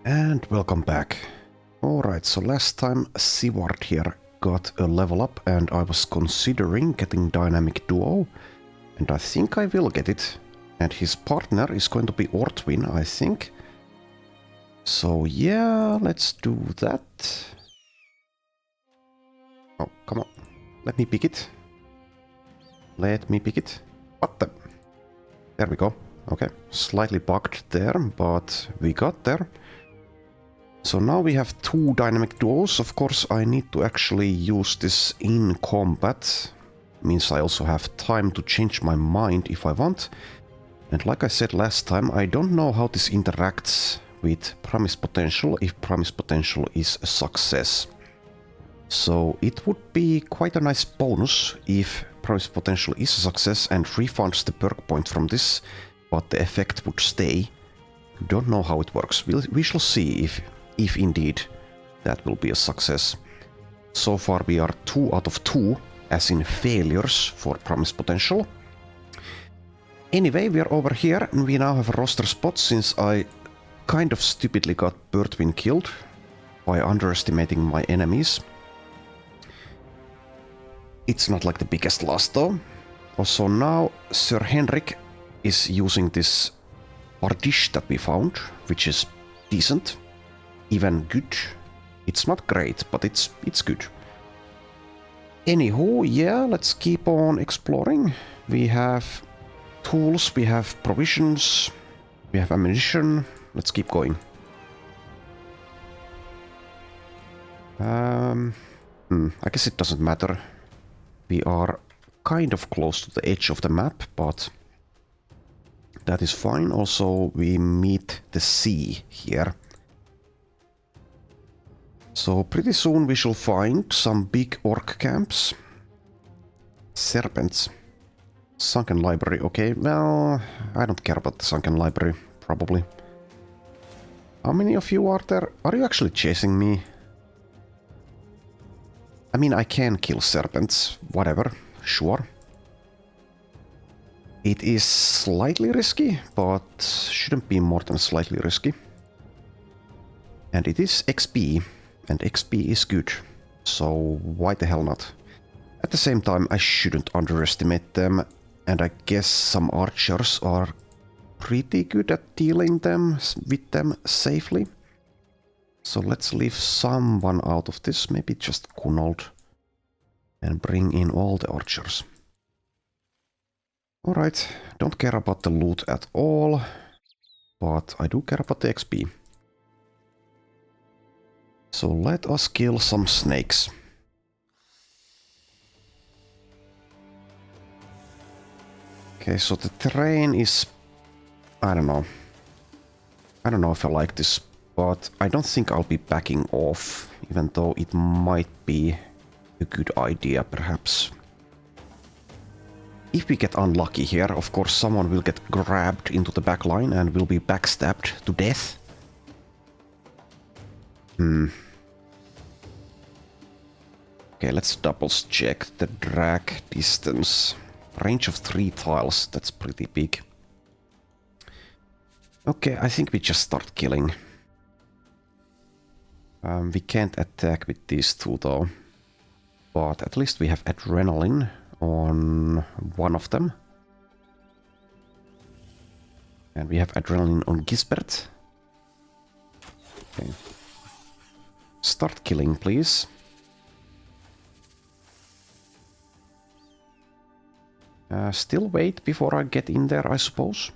And welcome back. Alright, so last time Seward here got a level up and I was considering getting Dynamic Duo. And I think I will get it. And his partner is going to be Ortwin, I think. So yeah, let's do that. Oh, come on. Let me pick it. Let me pick it. What the? There we go. Okay, slightly bugged there, but we got there. So now we have two dynamic duos. Of course, I need to actually use this in combat. Means I also have time to change my mind if I want. And like I said last time, I don't know how this interacts with Promise Potential, if Promise Potential is a success. So it would be quite a nice bonus if Promise Potential is a success and refunds the perk point from this, but the effect would stay. Don't know how it works. We shall see if indeed that will be a success. So far we are 2 out of 2, as in failures for Promise Potential. Anyway, we are over here and we now have a roster spot since I kind of stupidly got Birdwin killed by underestimating my enemies. It's not like the biggest loss though. Also now Sir Henrik is using this Bardish that we found, which is decent. Even good. It's not great, but it's good. Anywho, yeah, let's keep on exploring. We have tools, we have provisions, we have ammunition. Let's keep going. I guess it doesn't matter. We are kind of close to the edge of the map, but that is fine. Also, we meet the sea here. So pretty soon we shall find some big orc camps. Serpents. Sunken library, okay, well, I don't care about the sunken library, probably. How many of you are there? Are you actually chasing me? I mean, I can kill serpents, whatever, sure. It is slightly risky, but shouldn't be more than slightly risky. And it is XP. And XP is good, so why the hell not? At the same time, I shouldn't underestimate them, and I guess some archers are pretty good at dealing with them safely. So let's leave someone out of this, maybe just Kunold, and bring in all the archers. Alright, don't care about the loot at all, but I do care about the XP. So let us kill some snakes. Okay, so the terrain is... I don't know. I don't know if I like this, but I don't think I'll be backing off, even though it might be a good idea, perhaps. If we get unlucky here, of course someone will get grabbed into the back line and will be backstabbed to death. Okay, let's double check the drag distance. Range of 3 tiles, that's pretty big. Okay, I think we just start killing. We can't attack with these two though. But at least we have adrenaline on one of them. And we have adrenaline on Gisbert. Okay. Start killing, please. Still wait before I get in there, I suppose.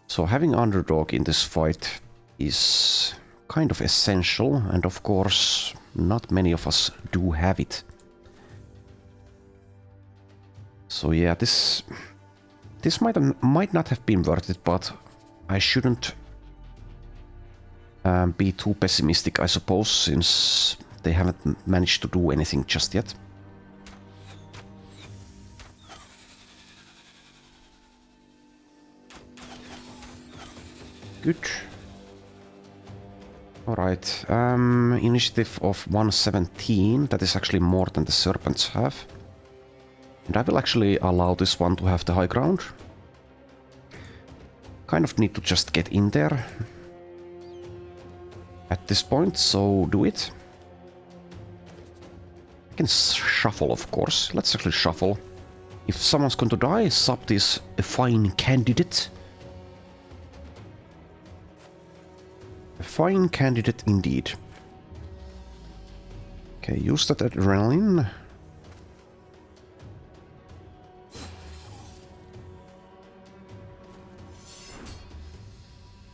So having underdog in this fight is kind of essential, and of course not many of us do have it. So yeah, this might not have been worth it, but I shouldn't be too pessimistic, I suppose, since they haven't managed to do anything just yet. Good. Alright, initiative of 117, that is actually more than the serpents have. And I will actually allow this one to have the high ground. Kind of need to just get in there at this point, so do it. I can shuffle, of course. Let's actually shuffle. If someone's going to die, Sabt is a fine candidate. A fine candidate indeed. Okay, use that adrenaline.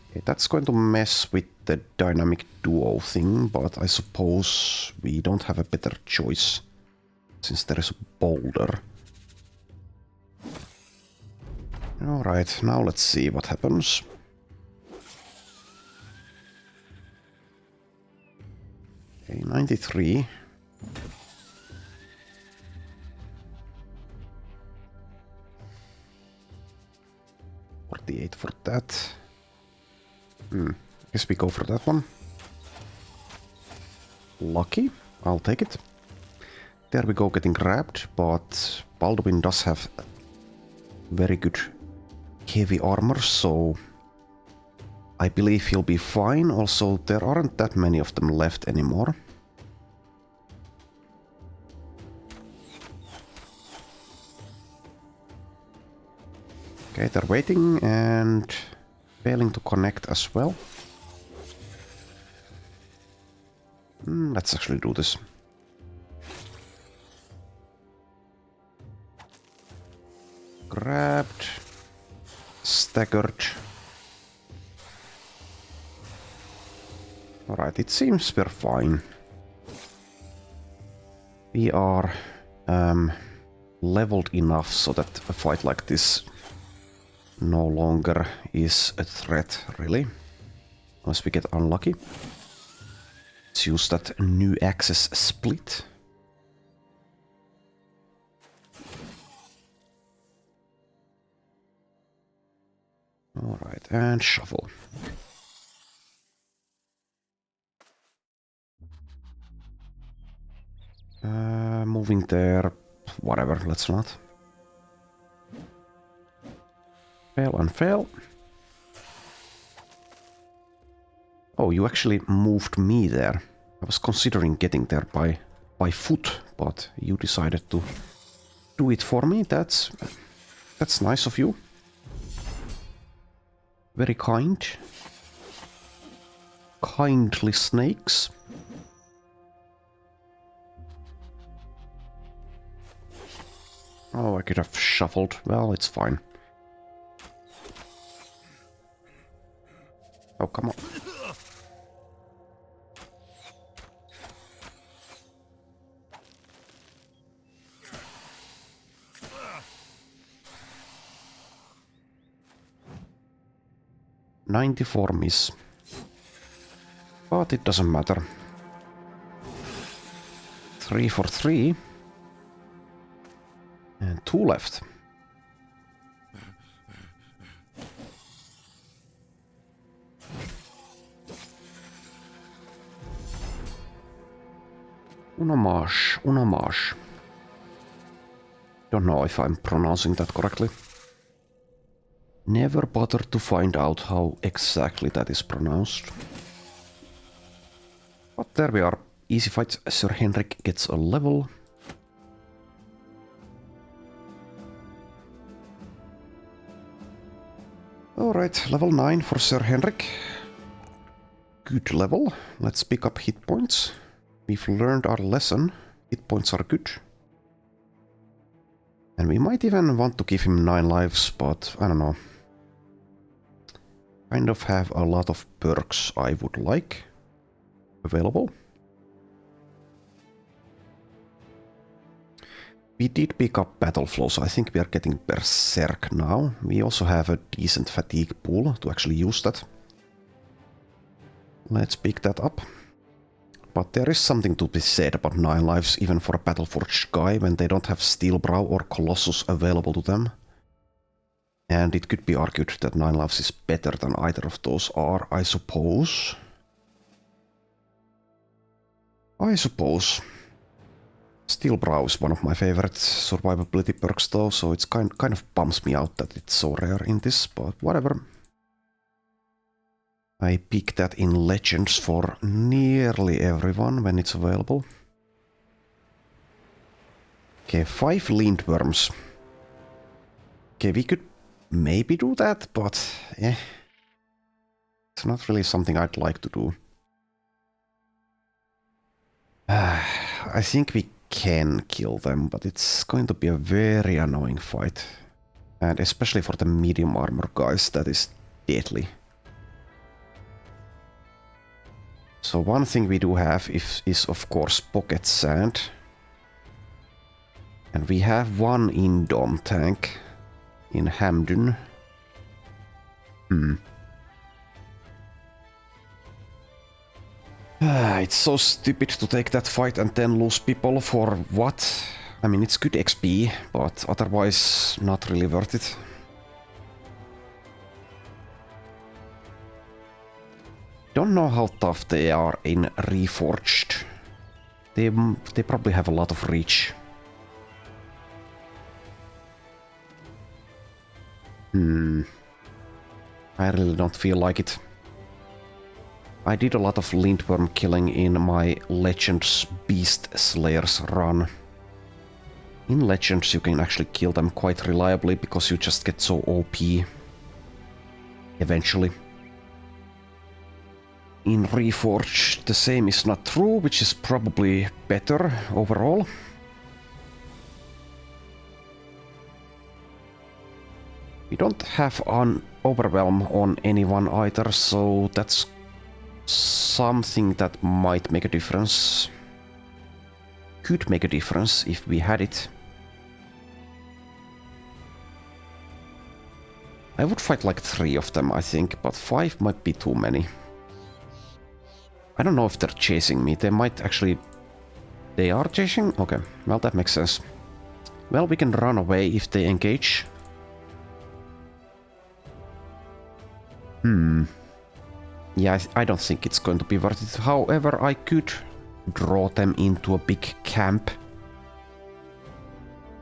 Okay, that's going to mess with the dynamic duo thing, but I suppose we don't have a better choice since there is a boulder. Alright, now let's see what happens. Okay, 93. $48 for that. I guess we go for that one. Lucky, I'll take it. There we go, getting grabbed, but Baldwin does have very good heavy armor, so I believe he'll be fine. Also, there aren't that many of them left anymore. Okay, they're waiting and failing to connect as well. Let's actually do this. Grabbed. Staggered. Alright, it seems we're fine. We are leveled enough so that a fight like this no longer is a threat, really. Unless we get unlucky. Let's use that new access split. Alright, and shuffle. Moving there. Whatever, let's not. Fail and fail. Oh, you actually moved me there. I was considering getting there by foot, but you decided to do it for me. That's nice of you. Very kind. Kindly snakes. Oh, I could have shuffled. Well, it's fine. Oh, come on. $94 miss. But it doesn't matter. 3 for 3. And 2 left. Unamage. Don't know if I'm pronouncing that correctly. Never bothered to find out how exactly that is pronounced. But there we are. Easy fight. Sir Henrik gets a level. Alright, level 9 for Sir Henrik. Good level. Let's pick up hit points. We've learned our lesson. Hit points are good. And we might even want to give him 9 lives, but I don't know. Kind of have a lot of perks I would like available. We did pick up battle flow, so I think we are getting berserk now. We also have a decent fatigue pool to actually use that. Let's pick that up. But there is something to be said about 9 lives even for a Battleforged guy when they don't have Steelbrow or Colossus available to them. And it could be argued that 9 lives is better than either of those are, I suppose. Steel Brow is one of my favorite survivability perks though, so it's kind of bums me out that it's so rare in this, but whatever. I pick that in Legends for nearly everyone when it's available. Okay, 5 lindworms. Okay, we could maybe do that, but it's not really something I'd like to do. I think we can kill them, but it's going to be a very annoying fight. And especially for the medium armor guys, that is deadly. So one thing we do have is of course pocket sand. And we have one Indom tank in Hamdun. It's so stupid to take that fight and then lose people for what? I mean, it's good XP, but otherwise not really worth it. Don't know how tough they are in Reforged. They probably have a lot of reach. I really don't feel like it. I did a lot of lindworm killing in my Legends Beast Slayers run. In Legends you can actually kill them quite reliably because you just get so OP eventually. In Reforged the same is not true, which is probably better overall. We don't have an overwhelm on anyone either, so that's something that might make a difference. Could make a difference if we had it. I would fight like 3 of them, I think, but 5 might be too many. I don't know if they're chasing me. They might actually... They are chasing? Okay, well that makes sense. Well, we can run away if they engage. Yeah, I don't think it's going to be worth it. However, I could draw them into a big camp.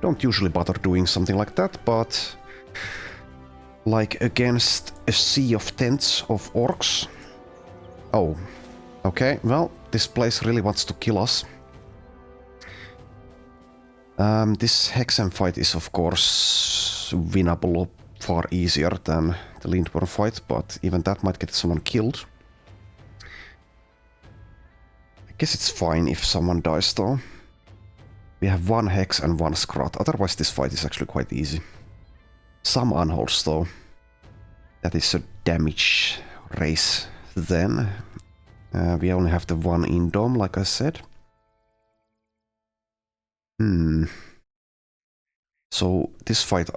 Don't usually bother doing something like that, but... Like against a sea of tents of orcs. Oh, okay, well, this place really wants to kill us. This Hexen fight is of course winnable far easier than the Lindworm fight, but even that might get someone killed. I guess it's fine if someone dies though. We have 1 Hex and 1 Scrot, otherwise this fight is actually quite easy. Some unholds though. That is a damage race then. We only have the 1 Indom, like I said. So this fight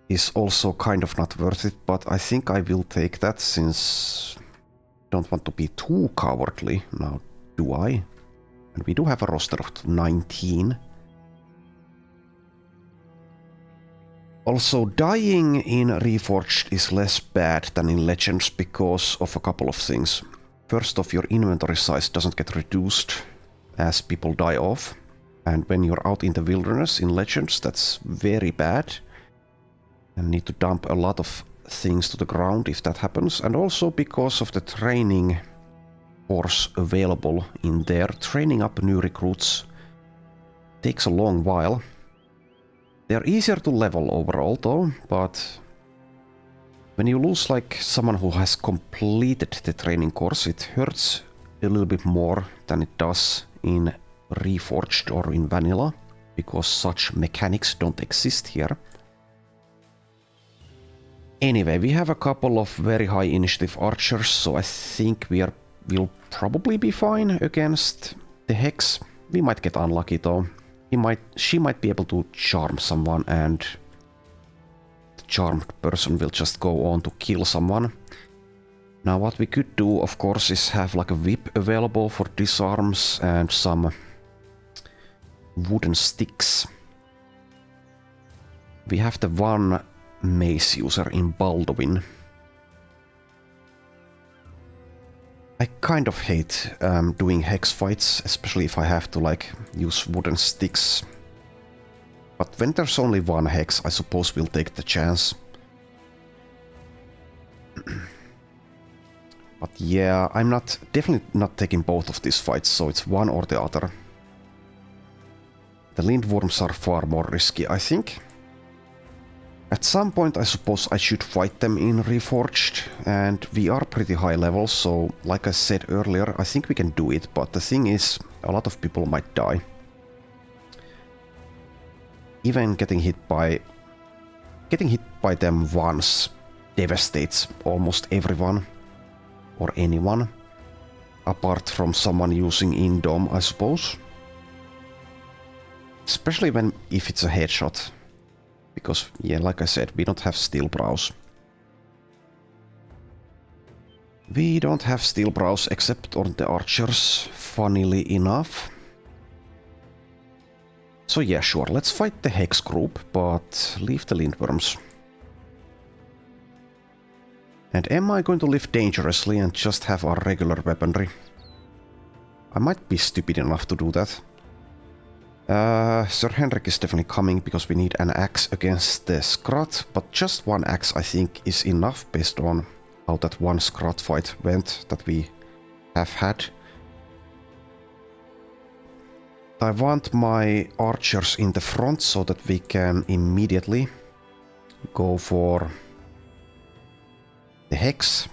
is also kind of not worth it, but I think I will take that since I don't want to be too cowardly. Now, do I? And we do have a roster of 19. Also, dying in Reforged is less bad than in Legends because of a couple of things. First off, your inventory size doesn't get reduced as people die off. And when you're out in the wilderness in Legends, that's very bad. And need to dump a lot of things to the ground if that happens. And also because of the training course available in there, training up new recruits takes a long while. They're easier to level overall though, but when you lose like someone who has completed the training course, it hurts a little bit more than it does in Reforged or in Vanilla, because such mechanics don't exist here. Anyway, we have a couple of very high initiative archers, so I think we'll probably be fine against the Hex. We might get unlucky though. She might be able to charm someone and the charmed person will just go on to kill someone. Now what we could do, of course, is have like a whip available for disarms and some wooden sticks. We have the 1 mace user in Baldwin. I kind of hate doing hex fights, especially if I have to like use wooden sticks. But when there's only one hex, I suppose we'll take the chance. But yeah, I'm definitely not taking both of these fights, so it's one or the other. The lindworms are far more risky, I think. At some point, I suppose I should fight them in Reforged, and we are pretty high level, so like I said earlier, I think we can do it, but the thing is, a lot of people might die. Even getting hit by them once devastates almost everyone. Or anyone. Apart from someone using Indom, I suppose. Especially if it's a headshot. Because, yeah, like I said, we don't have steel brows. We don't have steel brows except on the archers, funnily enough. So yeah, sure, let's fight the hex group, but leave the lindworms. And am I going to live dangerously and just have our regular weaponry? I might be stupid enough to do that. Sir Henrik is definitely coming because we need an axe against the Scrat, but just one axe I think is enough based on how that one Scrat fight went that we have had. I want my archers in the front so that we can immediately go for the hex,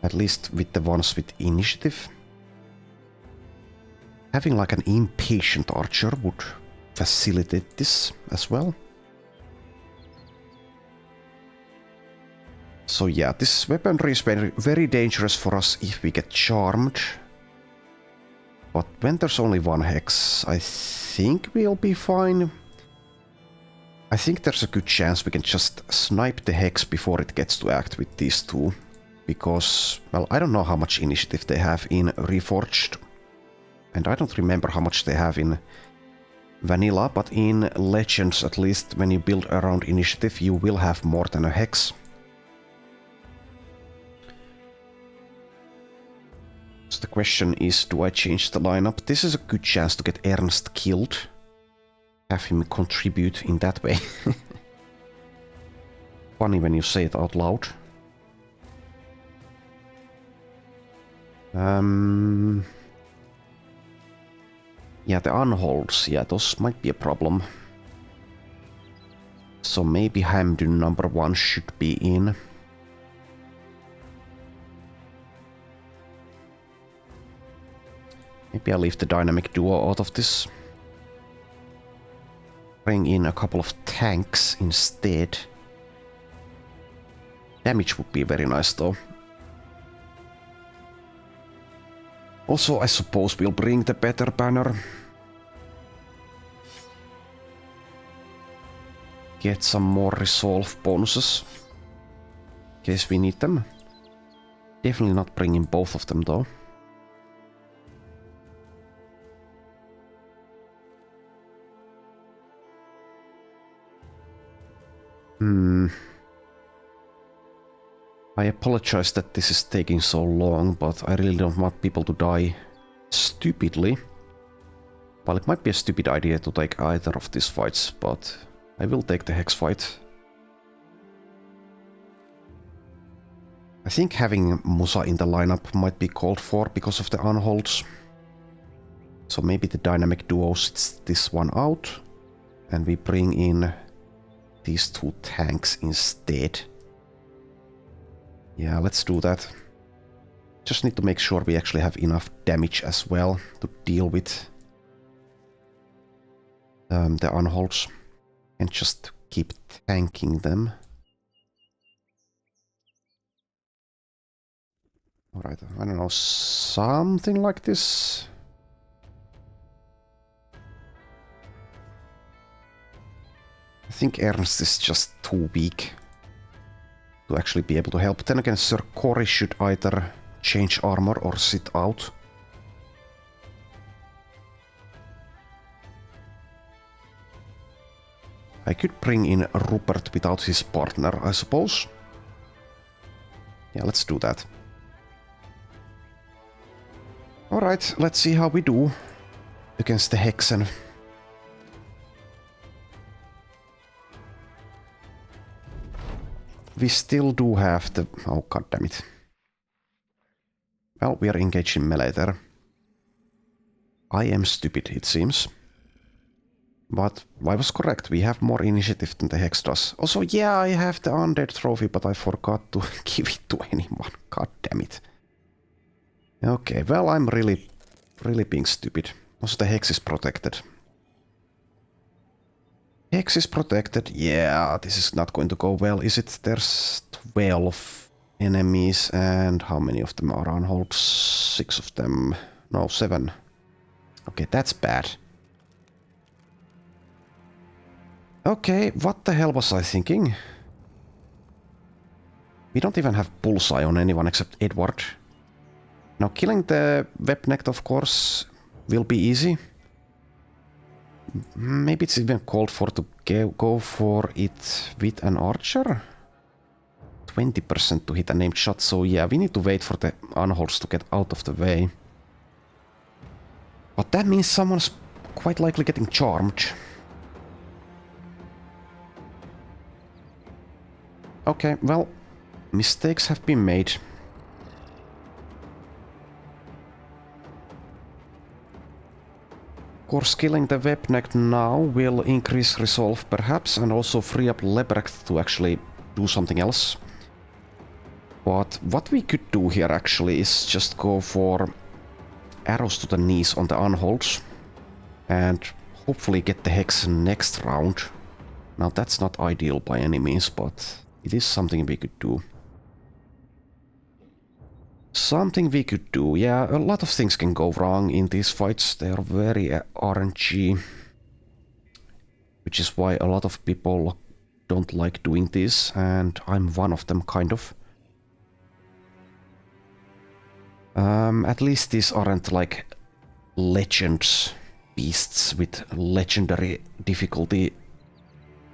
at least with the ones with initiative. Having like an impatient archer would facilitate this as well. So yeah, this weaponry is very, very dangerous for us if we get charmed. But when there's only one hex, I think we'll be fine. I think there's a good chance we can just snipe the hex before it gets to act with these two. Because, well, I don't know how much initiative they have in Reforged. And I don't remember how much they have in Vanilla, but in Legends at least, when you build around initiative, you will have more than a hex. So the question is, do I change the lineup? This is a good chance to get Ernst killed. Have him contribute in that way. Funny when you say it out loud. Yeah, the unholds, yeah, those might be a problem. So maybe Hamdun number 1 should be in. Maybe I'll leave the dynamic duo out of this. Bring in a couple of tanks instead. Damage would be very nice though. Also, I suppose we'll bring the better banner. Get some more resolve bonuses. In case we need them. Definitely not bringing both of them though. I apologize that this is taking so long, but I really don't want people to die stupidly. Well, it might be a stupid idea to take either of these fights, but I will take the hex fight. I think having Musa in the lineup might be called for because of the unholds. So maybe the dynamic duo sits this one out, and we bring in these two tanks instead. Yeah, let's do that. Just need to make sure we actually have enough damage as well to deal with the unholds. And just keep tanking them. Alright, I don't know, something like this. I think Ernst is just too weak to actually be able to help. Then again, Sir Cory should either change armor or sit out. I could bring in Rupert without his partner, I suppose. Yeah, let's do that. Alright, let's see how we do against the Hexen. We still do have the... Oh, god damn it. Well, we are engaged in melee there. I am stupid, it seems. But I was correct, we have more initiative than the Hex does. Also, yeah, I have the Undead trophy, but I forgot to give it to anyone. God damn it. Okay, well, I'm really being stupid. Also, the Hex is protected. Hex is protected. Yeah, this is not going to go well, is it? There's 12 enemies, and how many of them are on hold? 6 of them. No, 7. Okay, that's bad. Okay, what the hell was I thinking? We don't even have bullseye on anyone except Edward. Now, killing the webnecked, of course, will be easy. Maybe it's even called for to go for it with an archer. 20% to hit a named shot, so yeah, we need to wait for the unholds to get out of the way. But that means someone's quite likely getting charmed. Okay, well, mistakes have been made. Of course, killing the webnecked now will increase resolve perhaps, and also free up Lebrecht to actually do something else. But what we could do here actually is just go for arrows to the knees on the unholds and hopefully get the Hex next round. Now that's not ideal by any means, but it is something we could do. Something we could do, yeah, a lot of things can go wrong in these fights. They are very RNG, which is why a lot of people don't like doing this, and I'm one of them, kind of. At least these aren't like legends, beasts with legendary difficulty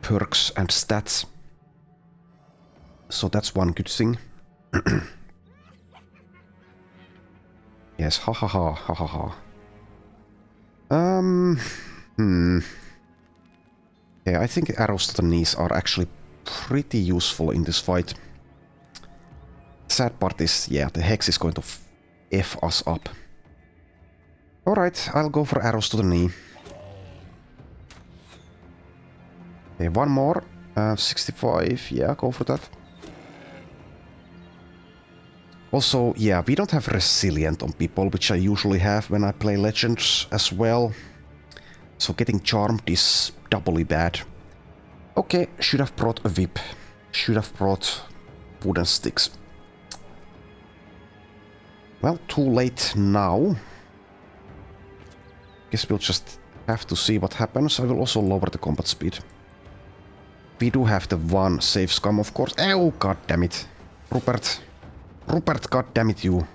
perks and stats. So that's one good thing. Yes, ha ha ha, ha ha ha. Yeah, I think arrows to the knees are actually pretty useful in this fight. Sad part is, yeah, the Hex is going to F us up. Alright, I'll go for arrows to the knee. Okay, one more. 65, yeah, go for that. Also, yeah, we don't have Resilient on people, which I usually have when I play Legends as well. So getting charmed is doubly bad. Okay, should have brought a whip. Should have brought wooden sticks. Well, too late now. Guess we'll just have to see what happens. I will also lower the combat speed. We do have the one save scum, of course. Oh, god damn it. Rupert. Rupert, god damn it, you.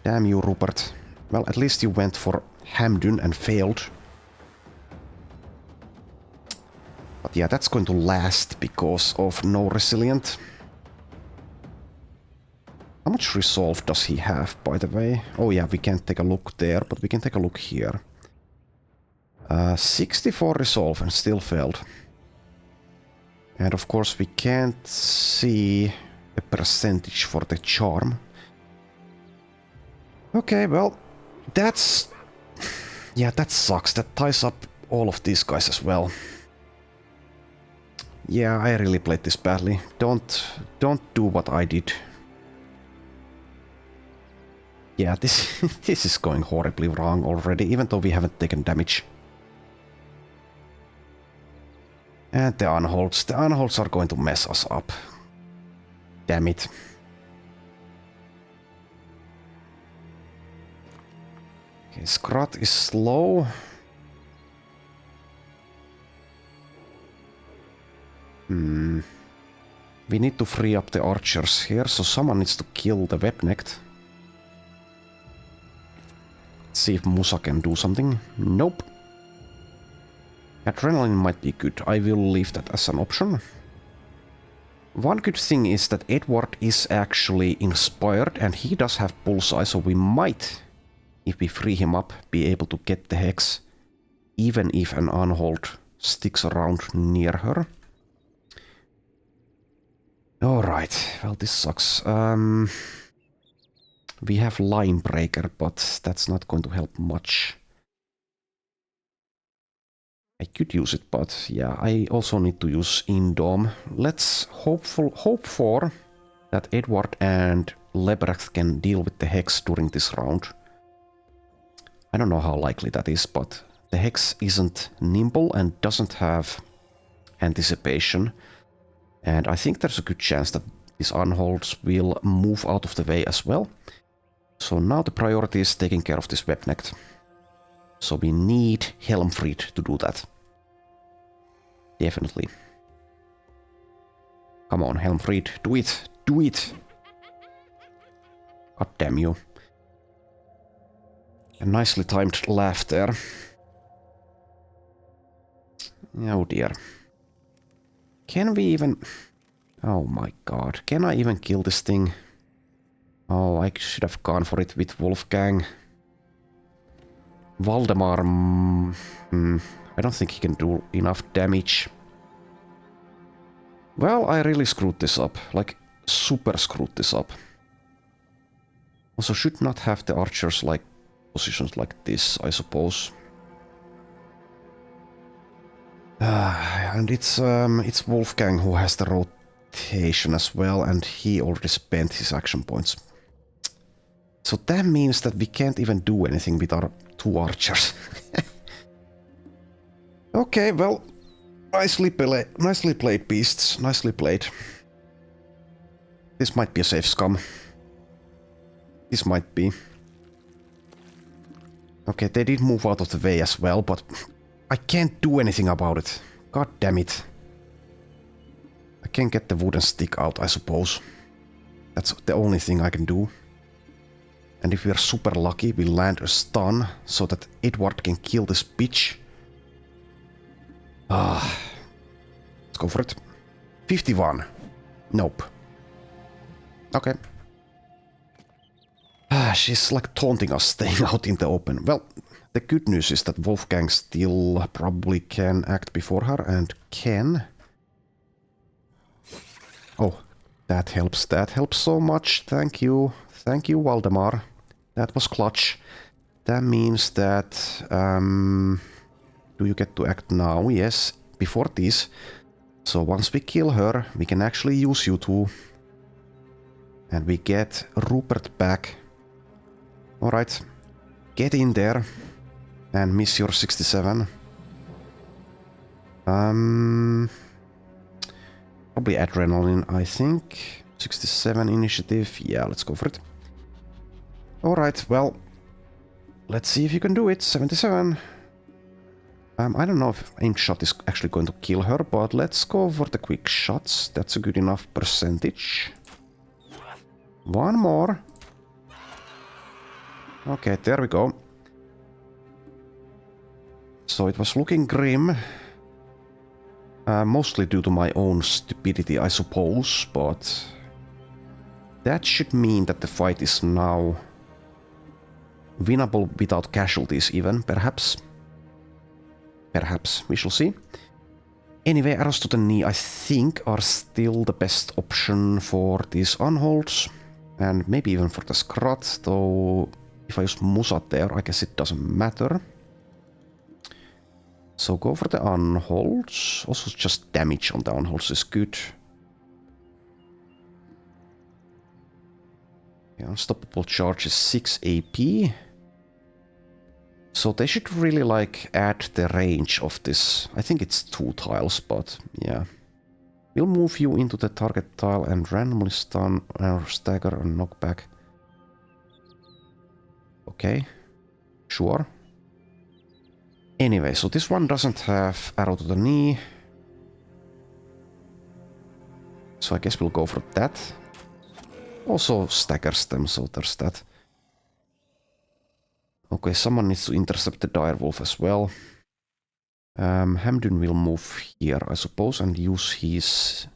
Damn you, Rupert. Well, at least you went for Hamdun and failed. But yeah, that's going to last because of no Resilient. How much resolve does he have, by the way? Oh yeah, we can't take a look there, but we can take a look here. 64 resolve and still failed. And of course we can't see a percentage for the charm. Okay, well, that's... yeah, that sucks. That ties up all of these guys as well. Yeah, I really played this badly. Don't do what I did. Yeah, this is going horribly wrong already, even though we haven't taken damage. And the unholds. The unholds are going to mess us up. Damn it. Okay, Scrot is slow. We need to free up the archers here, so someone needs to kill the webnecked. Let's see if Musa can do something. Nope. Adrenaline might be good. I will leave that as an option. One good thing is that Edward is actually inspired and he does have bullseye, so we might, if we free him up, be able to get the hex, even if an unhold sticks around near her. Alright, well this sucks. We have Line Breaker, but that's not going to help much. I could use it, but yeah, I also need to use Indom. Let's hope for that Edward and Lebrecht can deal with the Hex during this round. I don't know how likely that is, but the Hex isn't nimble and doesn't have anticipation. And I think there's a good chance that these unholds will move out of the way as well. So now the priority is taking care of this Webnecht. So we need Helmfried to do that. Definitely. Come on, Helmfried, do it! Do it! God damn you. A nicely timed laugh there. Oh dear. Can we even... Oh my god. Can I even kill this thing? Oh, I should have gone for it with Wolfgang. Valdemar... I don't think he can do enough damage. Well, I really screwed this up. Like, super screwed this up. Also, should not have the archers, like, positions like this, I suppose. And it's Wolfgang who has the rotation as well, and he already spent his action points. So that means that we can't even do anything with our 2 archers. Okay, well, nicely played, beasts. Nicely played. This might be a safe scum. This might be. Okay, they did move out of the way as well, but I can't do anything about it. God damn it. I can get the wooden stick out, I suppose. That's the only thing I can do. And if we are super lucky, we land a stun so that Edward can kill this bitch. Let's go for it. 51. Nope. Okay. She's like taunting us, staying out in the open. Well, the good news is that Wolfgang still probably can act before her and can. Oh, that helps. That helps so much. Thank you. Thank you, Waldemar. That was clutch. That means that... do you get to act now? Yes, before this. So once we kill her, we can actually use you two. And we get Rupert back. Alright. Get in there. And miss your 67. Probably adrenaline, I think. 67 initiative. Yeah, let's go for it. Alright, well. Let's see if you can do it. 77. I don't know if aim shot is actually going to kill her, but let's go for the quick shots. That's a good enough percentage. One more. Okay, there we go. So it was looking grim. Mostly due to my own stupidity, I suppose, but... that should mean that the fight is now... winnable without casualties even, perhaps. Perhaps, we shall see. Anyway, arrows to the knee, I think, are still the best option for these unholds. And maybe even for the Scrot, though if I use Musat there, I guess it doesn't matter. So go for the unholds. Also just damage on the unholds is good. Yeah, unstoppable charge is 6 AP. So they should really like add the range of this. I think it's 2 tiles, but yeah. We'll move you into the target tile and randomly stun or stagger or knock back. Okay, sure. Anyway, so this one doesn't have arrow to the knee. So I guess we'll go for that. Also staggers them, so there's that. Okay, someone needs to intercept the direwolf as well. Hamdun will move here, I suppose, and use his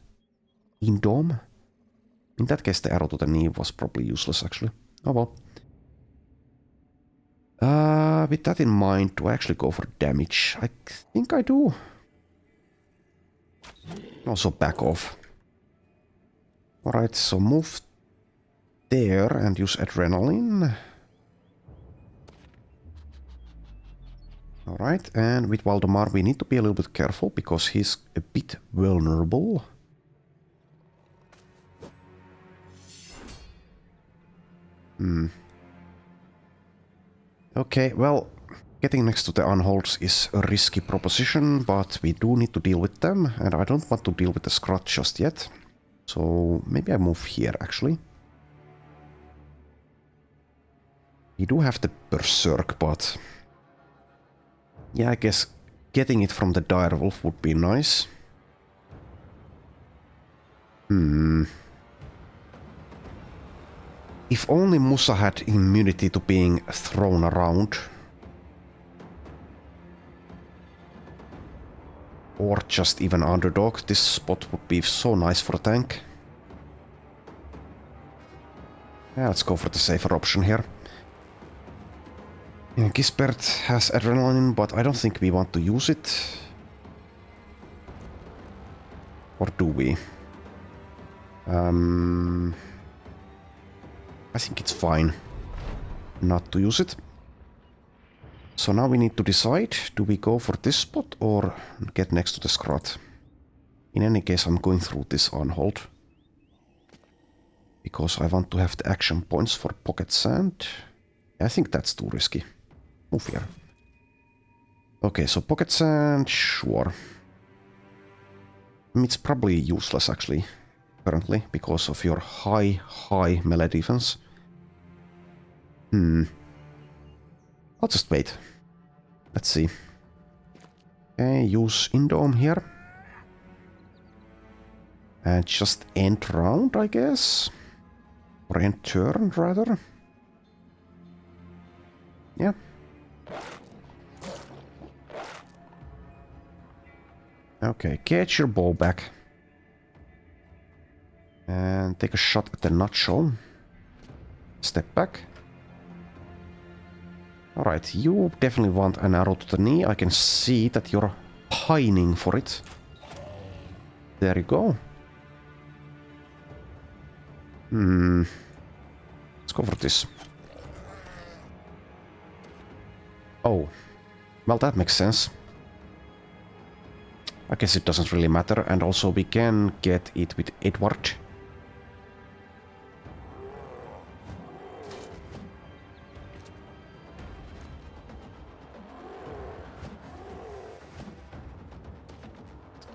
in dome. In that case, the arrow to the knee was probably useless, actually. Oh well. With that in mind, do I actually go for damage? I think I do. Also back off. Alright, so move there and use adrenaline. Alright, and with Waldemar we need to be a little bit careful because he's a bit vulnerable. Okay, well, getting next to the unholds is a risky proposition, but we do need to deal with them, and I don't want to deal with the scrot just yet. So maybe I move here, actually. We do have the Berserk, but... yeah, I guess getting it from the Direwolf would be nice. If only Musa had immunity to being thrown around. Or just even underdog, this spot would be so nice for a tank. Yeah, let's go for the safer option here. Yeah, Gisbert has adrenaline, but I don't think we want to use it. Or do we? I think it's fine not to use it. So now we need to decide, do we go for this spot or get next to the scrot? In any case, I'm going through this on hold. Because I want to have the action points for pocket sand. I think that's too risky. Move here. Okay, so pocket sand, sure. It's probably useless actually, currently, because of your high melee defense. I'll just wait. Let's see. Okay, use Indome here. And just end round, I guess. Or end turn, rather. Yeah. Okay, get your bow back. And take a shot at the nutshell. Step back. Alright, you definitely want an arrow to the knee. I can see that you're pining for it. There you go. Let's go for this. Oh. Well, that makes sense. I guess it doesn't really matter. And also we can get it with Edward.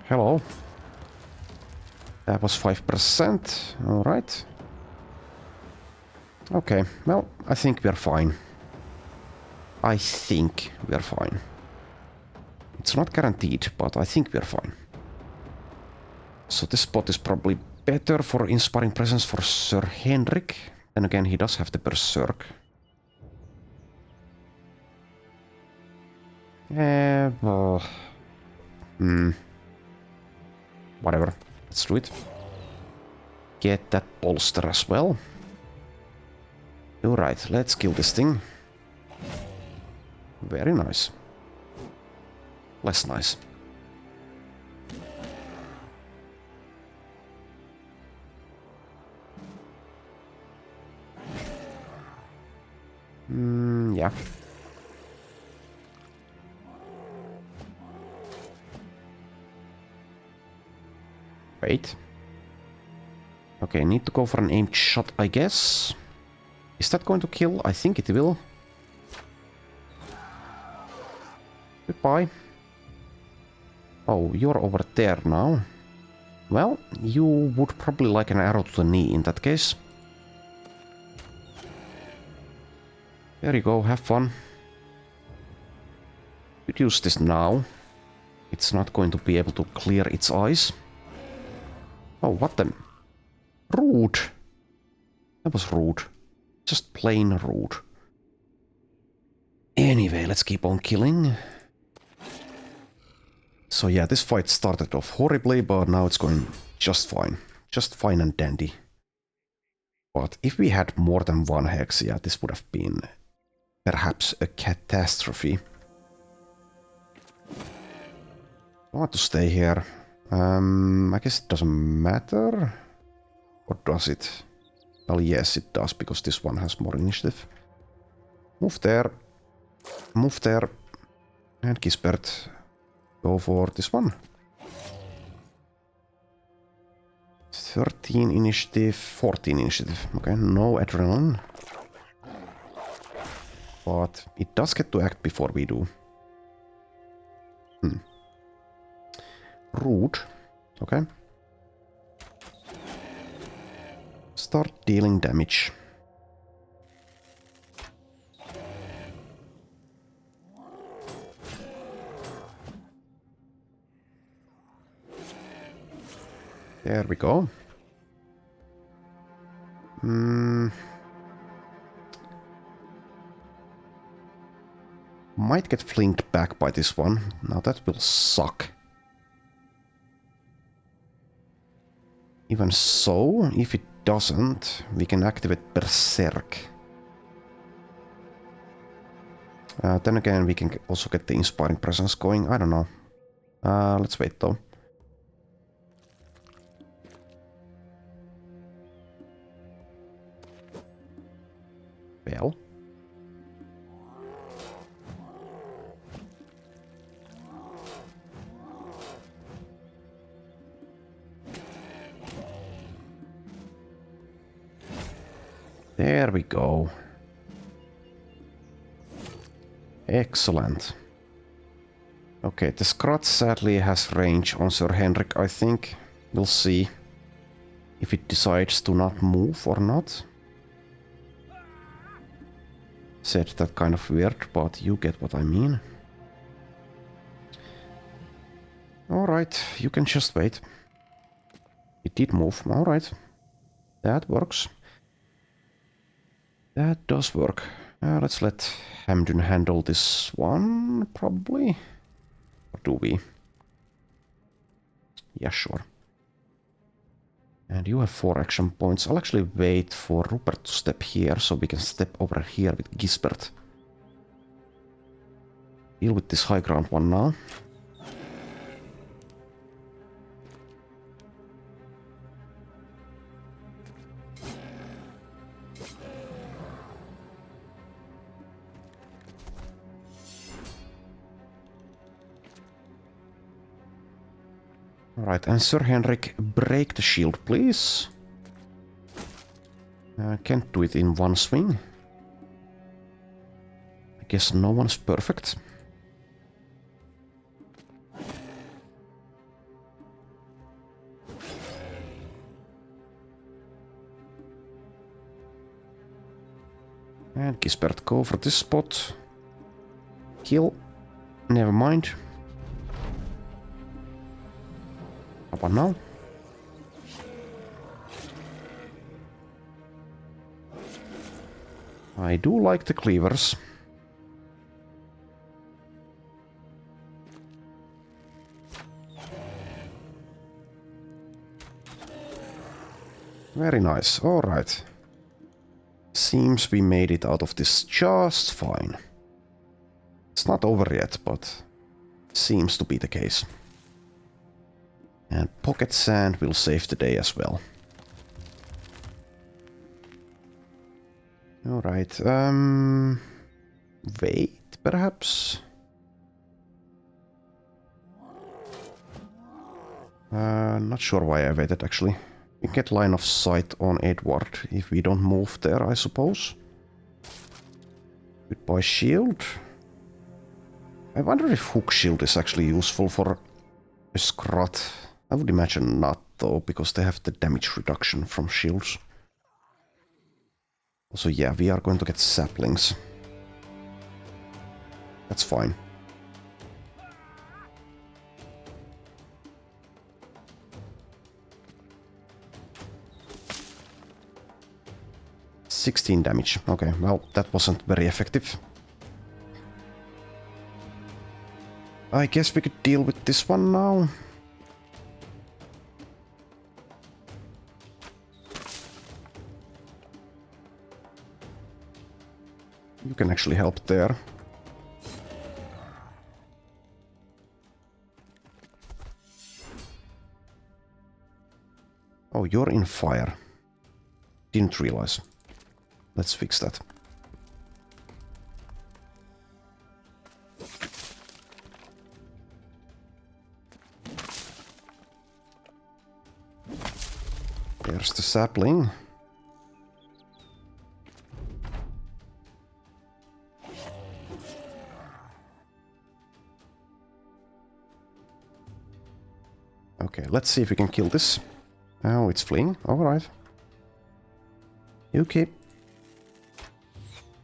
Hello. That was 5%. Alright. Okay, well, I think we're fine. I think we're fine. It's not guaranteed, but I think we're fine. So this spot is probably better for Inspiring Presence for Sir Henrik. Then again, he does have the Berserk. Well... whatever. Let's do it. Get that bolster as well. Alright, let's kill this thing. Very nice. Less nice. Yeah. Wait. Okay, need to go for an aimed shot, I guess. Is that going to kill? I think it will. Goodbye. Oh, you're over there now. Well, you would probably like an arrow to the knee in that case. There you go, have fun. Could use this now. It's not going to be able to clear its eyes. Oh, what the... rude. That was rude. Just plain rude. Anyway, let's keep on killing. So yeah, this fight started off horribly, but now it's going just fine. just fine and dandy. But if we had more than one hex, yeah, this would have been perhaps a catastrophe. I want to stay here. I guess it doesn't matter. Or does it? Well, yes, it does, because this one has more initiative. Move there. Move there. And Gisbert, go for this one. 13 initiative, 14 initiative. Okay, no adrenaline. But it does get to act before we do. Rude. Okay. Start dealing damage. There we go. Might get flinked back by this one. Now that will suck. Even so, if it doesn't, we can activate Berserk. Then again, we can also get the Inspiring Presence going. I don't know. Let's wait though. Well. There we go. Excellent. Okay, the Scrat sadly has range on Sir Henrik, I think. We'll see if it decides to not move or not. Said that kind of weird, but you get what I mean. Alright, you can just wait. It did move, alright. That works. That does work. Let's let Hamdun handle this one, probably. Or do we? Yeah, sure. And you have 4 action points. I'll actually wait for Rupert to step here, so we can step over here with Gisbert. Deal with this high ground one now. Alright, and Sir Henrik, break the shield, please. Can't do it in one swing. I guess no one's perfect. And Gisbert, go for this spot. Kill. Never mind. How about now? I do like the cleavers. Very nice. All right. Seems we made it out of this just fine. It's not over yet, but seems to be the case. And pocket sand will save the day as well. Alright, wait, perhaps? Not sure why I waited, actually. We get line of sight on Edward if we don't move there, I suppose. Goodbye shield. I wonder if hook shield is actually useful for a Scrat. I would imagine not, though, because they have the damage reduction from shields. Also, yeah, we are going to get saplings. That's fine. $16 damage. Okay, well, that wasn't very effective. I guess we could deal with this one now. You can actually help there. Oh, you're in fire. Didn't realize. Let's fix that. There's the sapling. Okay, let's see if we can kill this. Oh, it's fleeing. Alright. You keep.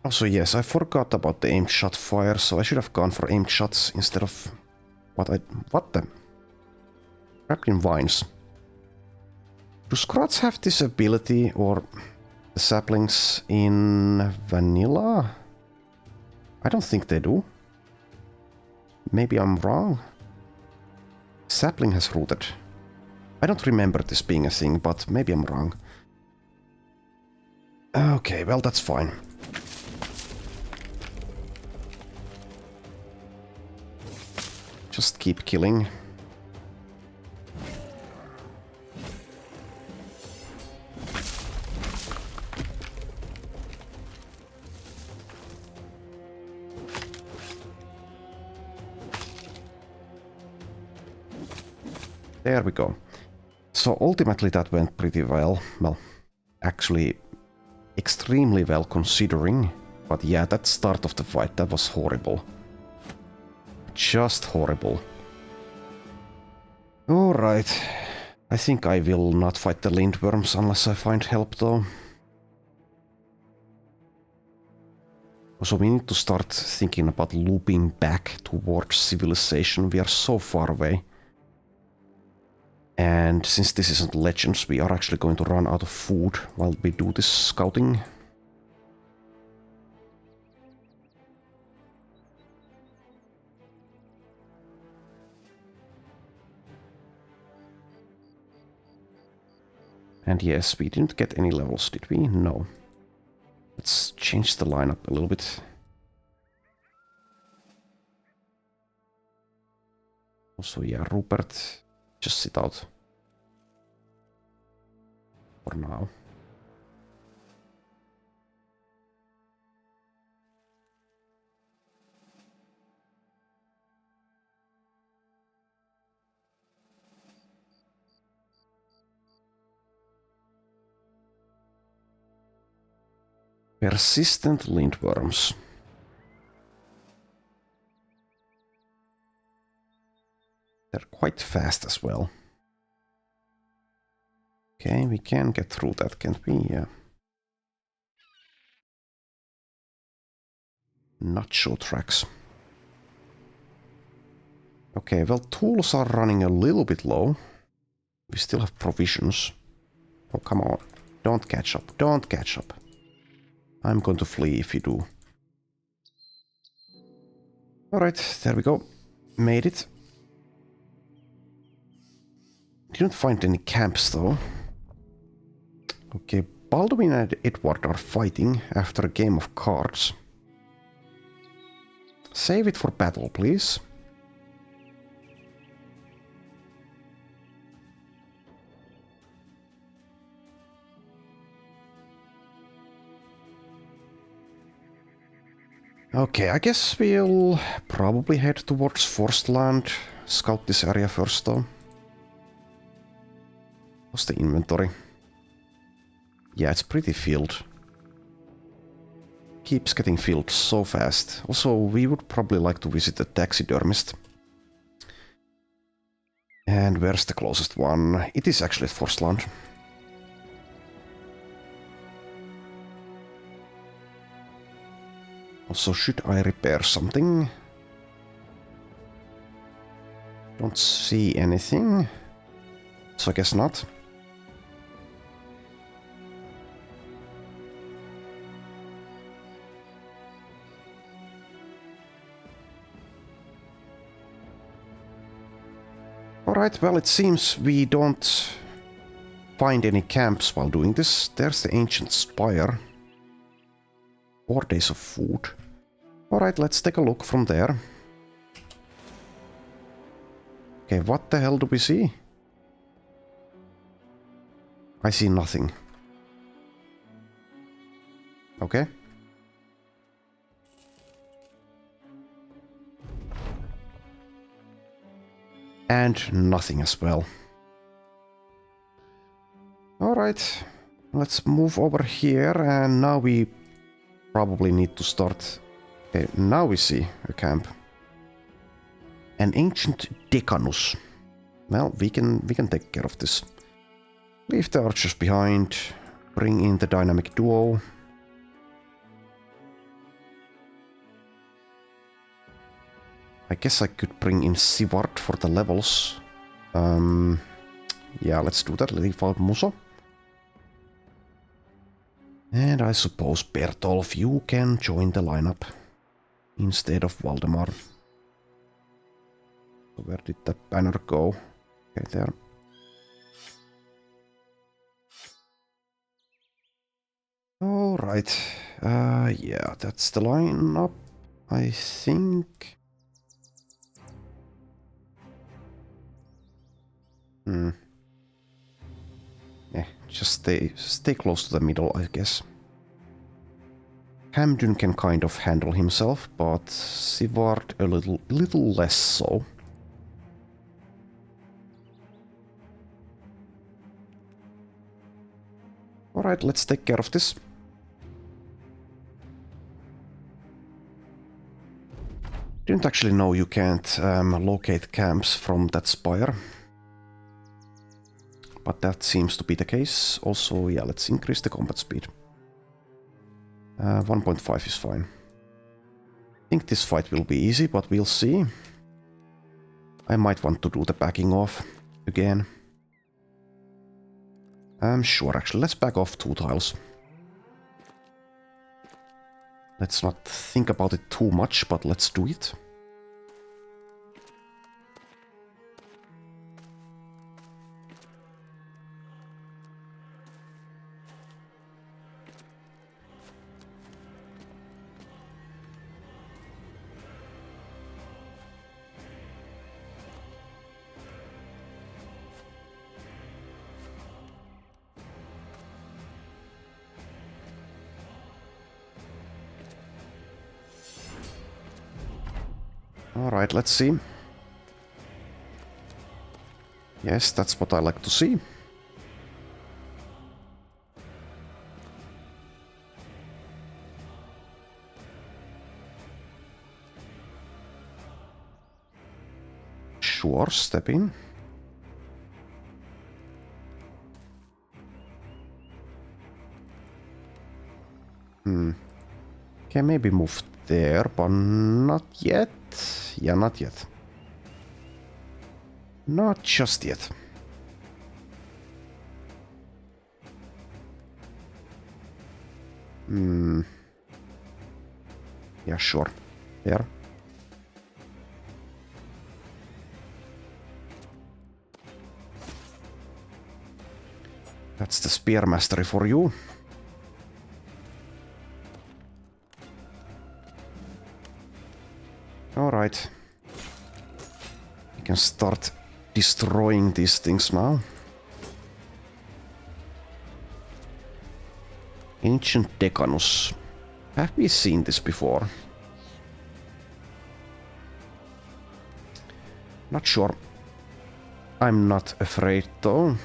Also, yes, I forgot about the aimed shot fire, so I should have gone for aimed shots instead of what the? Wrapped in vines. Do scrots have this ability, or the saplings in vanilla? I don't think they do. Maybe I'm wrong. Sapling has rooted. I don't remember this being a thing, but maybe I'm wrong. Okay, well, that's fine. Just keep killing. There we go. So ultimately that went pretty well. Well, actually extremely well considering. But yeah, that start of the fight, that was horrible. Just horrible. Alright. I think I will not fight the lindworms unless I find help though. So we need to start thinking about looping back towards civilization. We are so far away. And since this isn't Legends, we are actually going to run out of food while we do this scouting. And yes, we didn't get any levels, did we? No. Let's change the lineup a little bit. Also, yeah, Rupert, just sit out. For now. Persistent lindworms. They're quite fast as well. Okay, we can get through that, can't we? Yeah. Nacho tracks. Okay, well, tools are running a little bit low. We still have provisions. Oh, come on. Don't catch up. Don't catch up. I'm going to flee if you do. Alright, there we go. Made it. Didn't find any camps though. Okay, Baldwin and Edward are fighting after a game of cards. Save it for battle, please. Okay, I guess we'll probably head towards Forest Land. Scout this area first though. What's the inventory? Yeah, it's pretty filled. Keeps getting filled so fast. Also, we would probably like to visit the taxidermist. And where's the closest one? It is actually at Forest Land. Also, should I repair something? Don't see anything. So I guess not. Alright, well, it seems we don't find any camps while doing this. There's the ancient spire. 4 days of food. Alright, let's take a look from there. Okay, what the hell do we see? I see nothing. Okay. And nothing as well. Alright, let's move over here, and now we probably need to start. Okay, now we see a camp. An ancient Decanus. Well, we can take care of this. Leave the archers behind. Bring in the dynamic duo. I guess I could bring in Sivart for the levels. Yeah, let's do that. Leave out Muso. And I suppose Bertolf, you can join the lineup instead of Valdemar. So where did that banner go? Okay, there. Alright. Yeah, that's the lineup, I think. Yeah, just stay close to the middle, I guess. Hamdun can kind of handle himself, but Sivard a little less so. Alright, let's take care of this. Didn't actually know you can't locate camps from that spire. But that seems to be the case. Also, yeah, let's increase the combat speed. 1.5 is fine. I think this fight will be easy, but we'll see. I might want to do the backing off again. Sure, actually, let's back off 2 tiles. Let's not think about it too much, but let's do it. Alright, let's see. Yes, that's what I like to see. Sure, step in. Okay, maybe move there, but not yet. Yeah, not yet. Not just yet. Yeah, sure. There. That's the spear mastery for you. Alright. We can start destroying these things now. Ancient Decanus. Have we seen this before? Not sure. I'm not afraid though.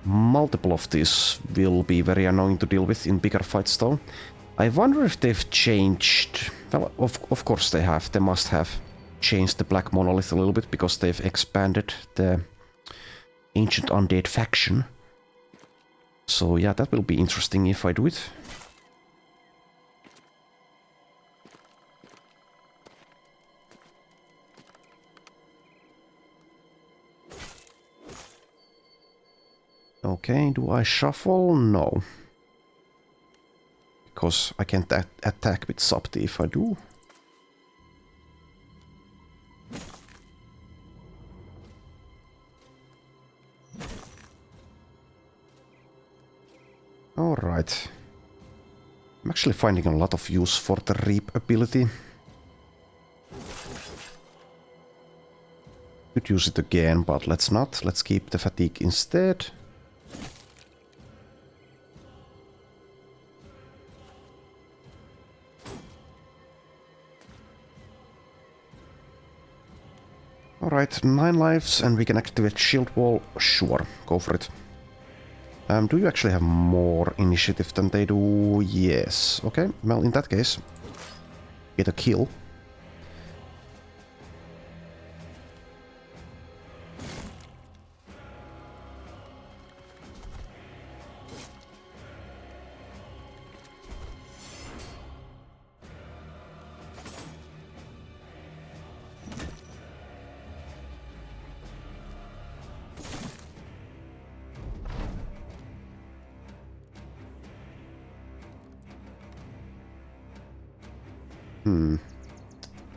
Multiple of these will be very annoying to deal with in bigger fights though. I wonder if they've changed... Well, of course they have. They must have changed the Black Monolith a little bit because they've expanded the Ancient Undead faction. So yeah, that will be interesting if I do it. Okay, do I shuffle? No. Because I can't attack with Subti if I do. Alright. I'm actually finding a lot of use for the Reap ability. Could use it again, but let's not. Let's keep the fatigue instead. Alright, 9 lives and we can activate shield wall. Sure, go for it. Do you actually have more initiative than they do? Yes. Okay, well in that case, get a kill.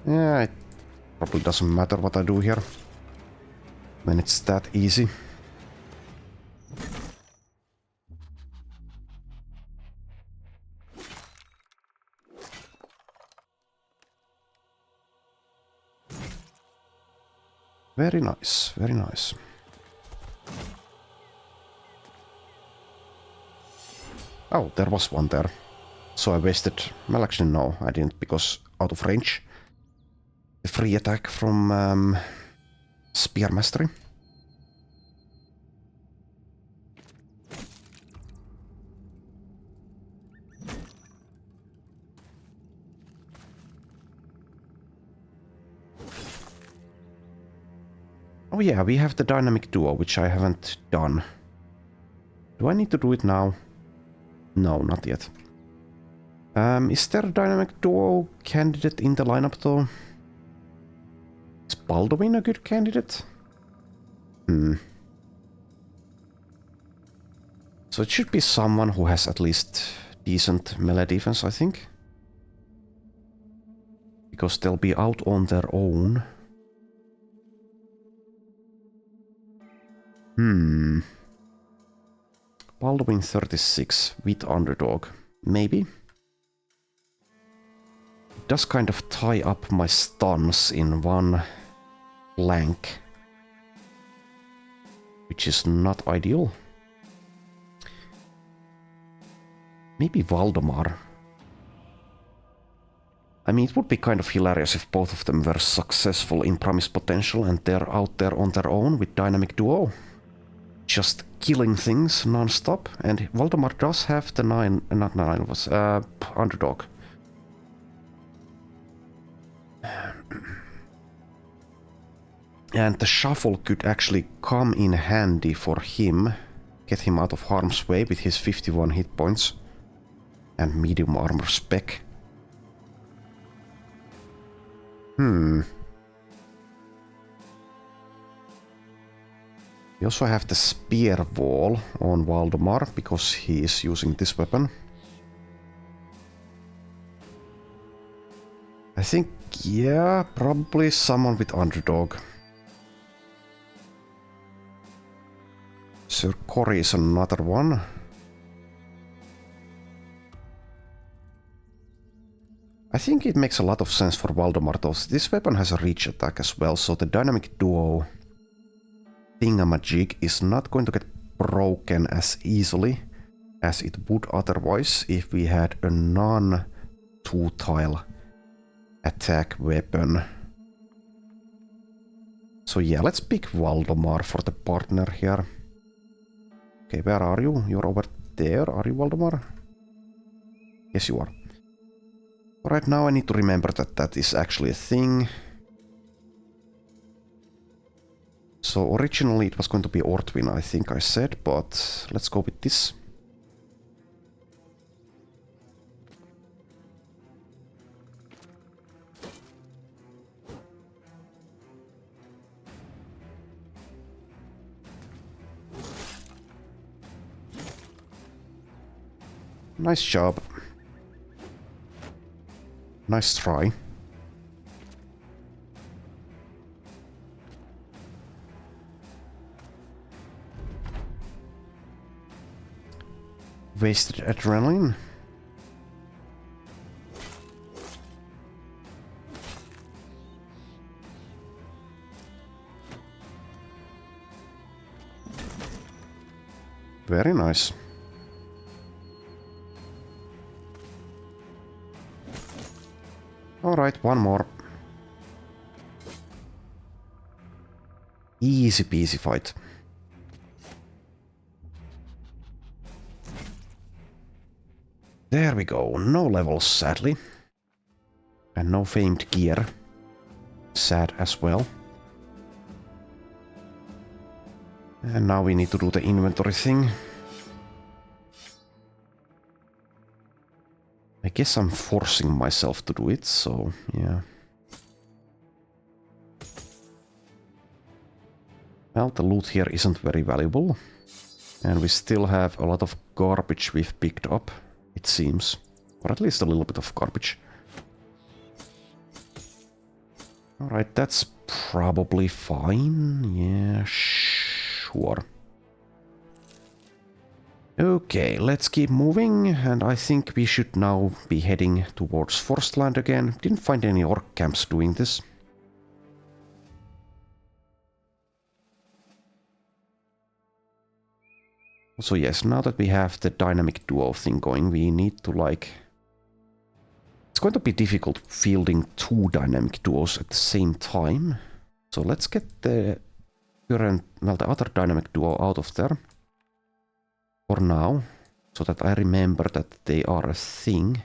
Yeah, it probably doesn't matter what I do here when it's that easy. Very nice, very nice. Oh, there was one there. So I wasted... Well, actually no, I didn't, because out of range. The free attack from Spear Mastery. Oh yeah, we have the Dynamic Duo, which I haven't done. Do I need to do it now? No, not yet. Is there a Dynamic Duo candidate in the lineup though? Is Baldwin a good candidate? So it should be someone who has at least decent melee defense, I think. Because they'll be out on their own. Baldwin 36 with underdog. Maybe. It does kind of tie up my stuns in one flank. Which is not ideal. Maybe Valdemar. I mean, it would be kind of hilarious if both of them were successful in Promise Potential and they're out there on their own with Dynamic Duo. Just killing things non-stop. And Valdemar does have the underdog. And the shuffle could actually come in handy for him. Get him out of harm's way with his 51 hit points. And medium armor spec. We also have the spear wall on Valdemar because he is using this weapon. I think, yeah, probably someone with underdog. Sir Cory is another one. I think it makes a lot of sense for Valdemar though. This weapon has a reach attack as well, so the Dynamic Duo thingamajig is not going to get broken as easily as it would otherwise if we had a non-two-tile attack weapon. So yeah, let's pick Valdemar for the partner here. Okay, where are you? You're over there. Are you Valdemar? Yes, you are. Right now I need to remember that that is actually a thing. So originally it was going to be Ortwin, I think I said, but let's go with this. Nice job. Nice try. wasted adrenaline. Very nice. Alright, one more. Easy peasy fight. There we go. No levels, sadly. And no famed gear. Sad as well. And now we need to do the inventory thing. I guess I'm forcing myself to do it, so yeah. Well, the loot here isn't very valuable. And we still have a lot of garbage we've picked up, it seems. Or at least a little bit of garbage. Alright, that's probably fine. Yeah, sure. Okay, let's keep moving, and I think we should now be heading towards Forest Land again. Didn't find any orc camps doing this. So yes, now that we have the dynamic duo thing going, we need to like... It's going to be difficult fielding two dynamic duos at the same time. So let's get the current, well, the other dynamic duo out of there. For now, so that I remember that they are a thing.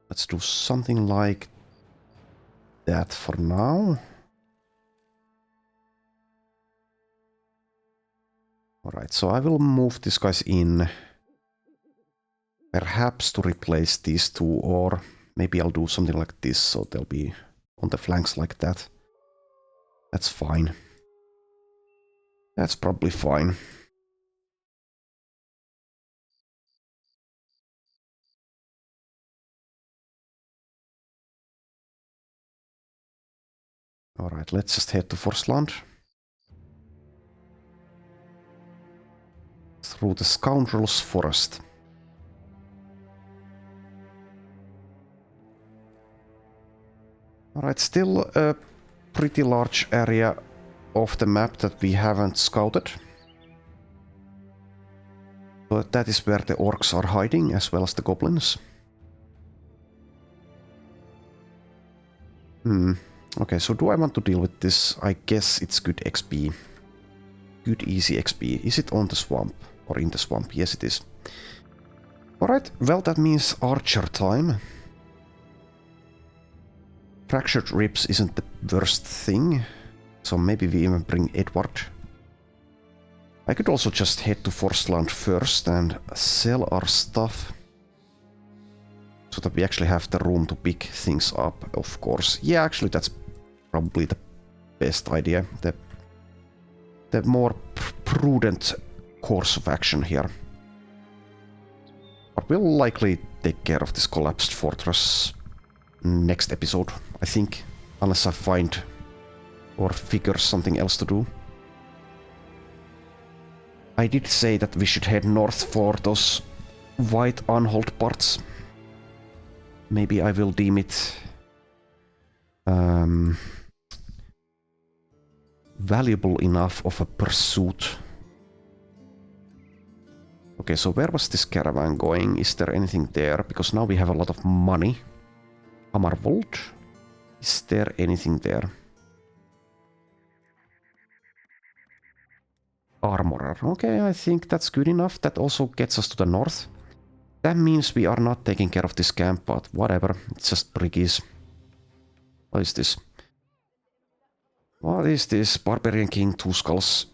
Let's do something like that for now. Alright, so I will move these guys in. Perhaps to replace these two, or maybe I'll do something like this, so they'll be on the flanks like that. That's fine. That's probably fine. Alright, let's just head to Forsland. Through the Scoundrel's Forest. Alright, still a pretty large area of the map that we haven't scouted. But that is where the orcs are hiding, as well as the goblins. Okay, so do I want to deal with this? I guess it's good XP. Good easy XP. Is it on the swamp? Or in the swamp? Yes, it is. Alright, well that means archer time. Fractured ribs isn't the worst thing. So maybe we even bring Edward. I could also just head to Forestland first and sell our stuff. So that we actually have the room to pick things up, of course. Yeah, actually that's probably the best idea. The more prudent course of action here. But we'll likely take care of this collapsed fortress next episode, I think. Unless I find or figure something else to do. I did say that we should head north for those white unhauled parts. Maybe I will deem it valuable enough of a pursuit. Okay, so where was this caravan going? Is there anything there? Because now we have a lot of money. Hammarvold? Is there anything there? Armorer. Okay, I think that's good enough. That also gets us to the north. That means we are not taking care of this camp, but whatever. It's just brickies. What is this? What is this? Barbarian King, 2 skulls.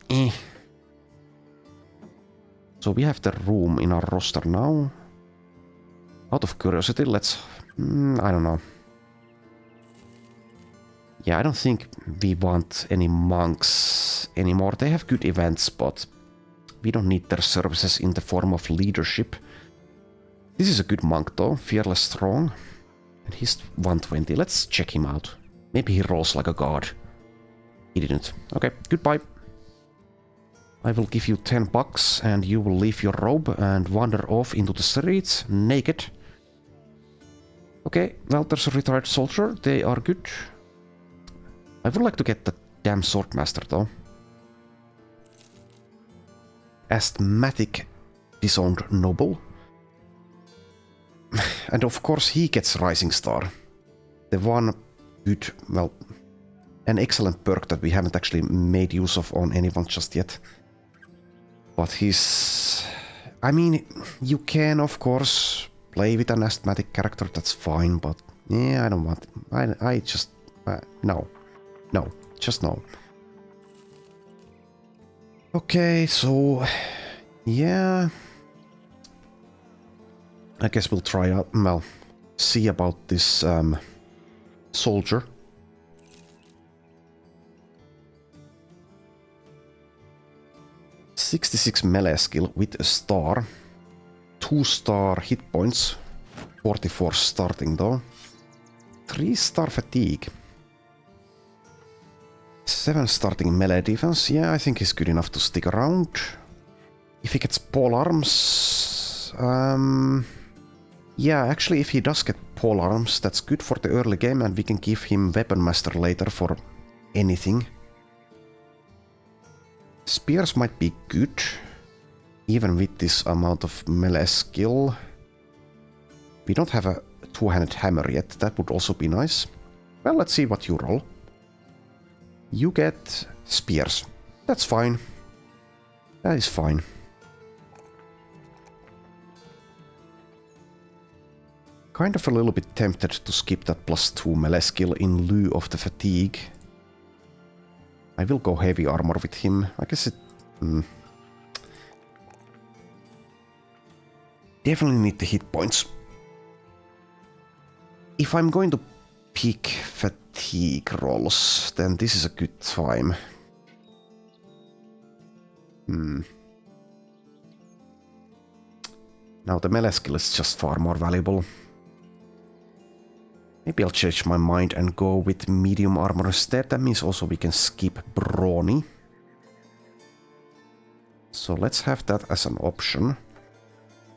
So we have the room in our roster now. Out of curiosity, let's... I don't know. Yeah, I don't think we want any monks anymore. They have good events, but we don't need their services in the form of leadership. This is a good monk though, fearless strong. And he's 120. Let's check him out. Maybe he rolls like a god. He didn't. Okay, goodbye. I will give you $10 and you will leave your robe and wander off into the streets naked. Okay, well, there's a retired soldier. They are good. I would like to get the damn swordmaster though. Asthmatic disowned noble. And of course he gets Rising Star. The one good, well, an excellent perk that we haven't actually made use of on anyone just yet. But he's... I mean, you can of course play with an asthmatic character, that's fine, but yeah, I don't want... I just... no. No, just no. Okay, so... yeah... I guess we'll try out... well, see about this soldier. .66 melee skill with a star. 2-star hit points. 44 starting though. 3-star fatigue. 7 starting melee defense. Yeah, I think he's good enough to stick around. If he gets pole arms... yeah, actually if he does get pole arms, that's good for the early game and we can give him Weapon Master later for anything. Spears might be good, even with this amount of melee skill. We don't have a two-handed hammer yet, that would also be nice. Well, let's see what you roll. You get spears. That's fine. That is fine. Kind of a little bit tempted to skip that +2 melee skill in lieu of the fatigue. I will go heavy armor with him. I guess it... definitely need the hit points. If I'm going to pick fatigue rolls, then this is a good time. Now the melee skill is just far more valuable. Maybe I'll change my mind and go with medium armor instead. That means also we can skip brawny. So let's have that as an option.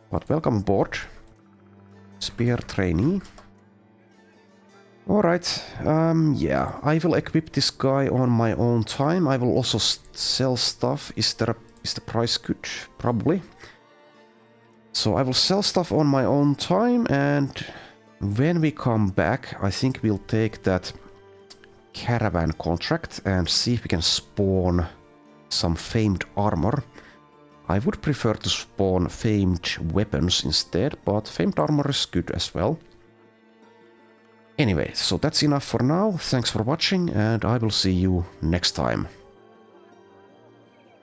But welcome aboard. Spear trainee. Alright, yeah, I will equip this guy on my own time. I will also sell stuff. Is the price good? Probably. So I will sell stuff on my own time, and when we come back, I think we'll take that caravan contract and see if we can spawn some famed armor. I would prefer to spawn famed weapons instead, but famed armor is good as well. Anyway, so that's enough for now. Thanks for watching, and I will see you next time.